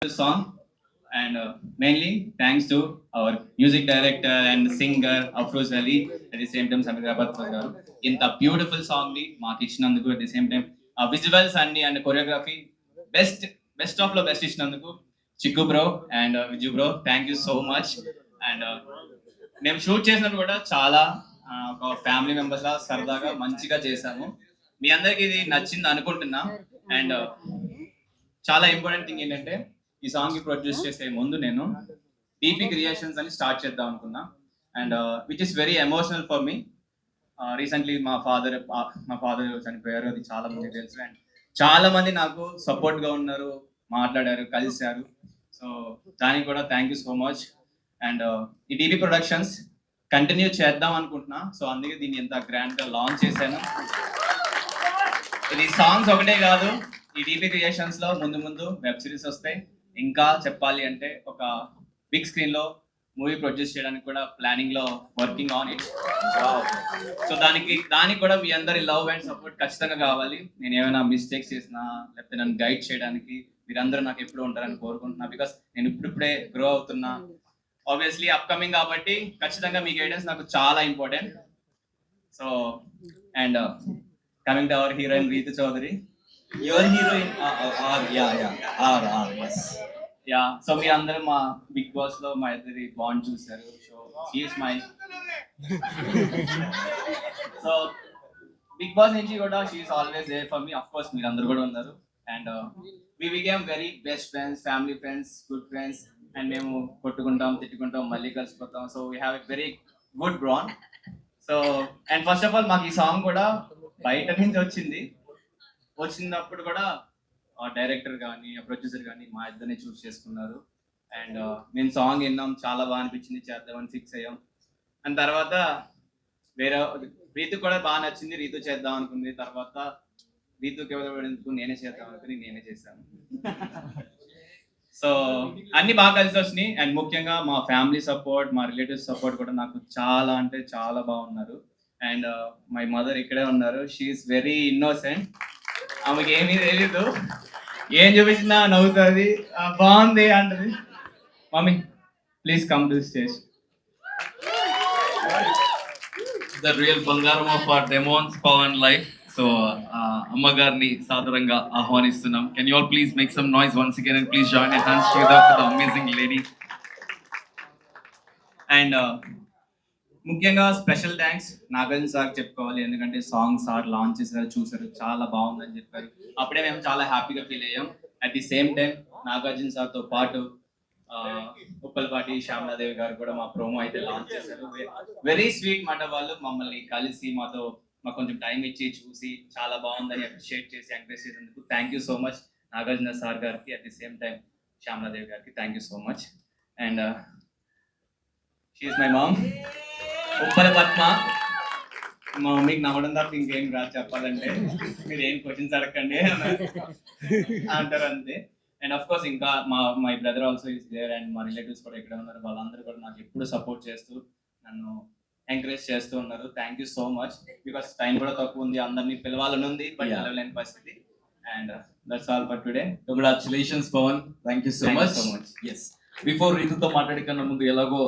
The song, and mainly thanks to our music director and singer Afroz Ali, at the same time Samir Rabat garu ఇంత beautiful song ని మాకు ఇచ్చినందుకు, at the same time ఆ visuals అన్ని and choreography best best of లో best ఇచ్చినందుకు Chikku bro and Viju bro, thank you so much. And మేము shoot చేసినప్పుడు కూడా చాలా ఒక ఫ్యామిలీ మెంబర్స్ లా సరదాగా మంచిగా చేశాము. మీ అందరికి ఇది నచ్చింది అనుకుంటున్నా. అండ్ చాలా ఇంపార్టెంట్ థింగ్ ఏంటంటే, ఈ సాంగ్ కి ప్రొడ్యూస్ చేసే ముందు నేను డీపీ క్రియేషన్స్ అని స్టార్ట్ చేద్దాం అనుకున్నా. And which is very emotional for me. Recently మా ఫాదర్ చనిపోయారు, అది చాలా మంది తెలుసు. అండ్ చాలా మంది నాకు సపోర్ట్ గా ఉన్నారు, మాట్లాడారు, కలిశారు. సో దానికి కూడా thank you so much. And ఈ డీపీ ప్రొడక్షన్స్ కంటిన్యూ చేద్దాం అనుకుంటున్నా. సో అందుకే దీన్ని ఎంత గ్రాండ్ గా లాంచ్ చేశాను. ఇది సాంగ్స్ ఒకటే కాదు, ఈ డీపీ క్రియేషన్స్ లో ముందు ముందు వెబ్ సిరీస్ వస్తాయి. ఇంకా చెప్పాలి అంటే ఒక బిగ్ స్క్రీన్ లో మూవీ ప్రొడ్యూస్ చేయడానికి కూడా ప్లానింగ్ లో వర్కింగ్ ఆన్ ఇట్. సో దానికి కూడా మీ అందరి లవ్ అండ్ సపోర్ట్ ఖచ్చితంగా కావాలి. నేను ఏమైనా మిస్టేక్స్ చేసినా, లేకపోతే నన్ను గైడ్ చేయడానికి మీరందరూ నాకు ఎప్పుడు ఉంటారని కోరుకుంటున్నా. బికాస్ నేను ఇప్పుడిప్పుడే గ్రో అవుతున్నా, ఆబ్వియస్లీ అప్కమింగ్ కాబట్టి ఖచ్చితంగా మీ గైడెన్స్ నాకు చాలా important. So and coming to our heroine Ritu Chowdary. Your heroine, yes. Yeah, so మీ అందరూ మా బిగ్ బాస్ లో మా ఇద్దరి బాండ్ చూసారు. So she's my so Bigg Boss నుంచి కూడా she's always there for me. Of course మీరు అందరు కూడా ఉన్నారు. And we became very best friends, family friends, good friends. And మేము కొట్టుకుంటాం, తిట్టుకుంటాం, మళ్ళీ కలిసిపోతాం. So we have a very good bond. So and first of all మాకు ఈ సాంగ్ కూడా బయట నుంచి వచ్చినప్పుడు కూడా డైరెక్టర్ కానీ ప్రొడ్యూసర్ కానీ మా ఇద్దరిని చూస్ చేసుకున్నారు. అండ్ మేము సాంగ్ విన్నాం, చాలా బాగా అనిపించింది, చేద్దామని ఫిక్స్ అయ్యాం. అండ్ తర్వాత వేరే రీతు కూడా బాగా నచ్చింది, రీతు చేద్దాం అనుకుంది. తర్వాత రీతుకి ఎవరు నేనే చేద్దాం అనుకుని నేనే చేశాను. సో అన్ని బాగా కలిసి వచ్చినాయి. అండ్ ముఖ్యంగా మా ఫ్యామిలీ సపోర్ట్, మా రిలేటివ్స్ సపోర్ట్ కూడా నాకు చాలా అంటే చాలా బాగున్నారు. అండ్ మై మదర్ ఇక్కడే ఉన్నారు. షీఈస్ వెరీ ఇన్నోసెంట్, ఆమెకి ఏమీ తెలీదు, ఏం చూపించినా నవ్వుతుంది, బాగుంది అంటది. Mummy please come to stage. The real బంగారం of our Demons Pawan life. So అమ్మగారిని సాదరంగా ఆహ్వానిస్తున్నాం. Can you all please make some noise once again and please join your hands together for the amazing lady. And ముఖ్యంగా special thanks Nagarjuna sir చెప్పుకోవాలి. ఎందుకంటే song sir launch చేశారు, చూసారు, చాలా బాగుందని చెప్పారు. అప్పుడే మేము చాలా హ్యాపీగా ఫీల్ అయ్యాం. At the same time Nagarjuna సార్తో పాటు ఉప్పలపాటి శ్యామలాదేవి గారు కూడా మా ప్రోమో అయితే లాంచ్ చేశారు. వెరీ స్వీట్ మాట. వాళ్ళు మమ్మల్ని కలిసి మాకు కొంచెం టైం ఇచ్చి చూసి చాలా బాగుందని అప్రిషియేట్ చేసి ఎంకరేజ్ చేసేందుకు thank you so much Nagarjuna sir గారికి. At the same time Shyamaladevi గారికి thank you so much. And she's my mom, Uppala Padma. మా మమ్మీకి నమ్మడం తప్ప ఇంకేం రాదు చెప్పాలంటే. మీరు ఏం క్వశ్చన్స్ అడగండి అంటారు అంతే. అండ్ అఫ్ కోర్స్ ఇంకా my brother also is there. And మా రిలేటివ్స్ కూడా ఇక్కడ ఉన్నారు. వాళ్ళందరూ కూడా నాకు ఎప్పుడు సపోర్ట్ చేస్తూ నన్ను ఎంకరేజ్ చేస్తూ ఉన్నారు. Thank you so much. Because time కూడా తక్కువ ఉంది, అందరినీ పిలవాలని ఉంది, బట్ పిలవలేని పరిస్థితి. And that's all for today. Congratulations Pawan, thank you so much. So much. Yes, before రీతుతో మాట్లాడే కన్నా ముందు ఎలాగో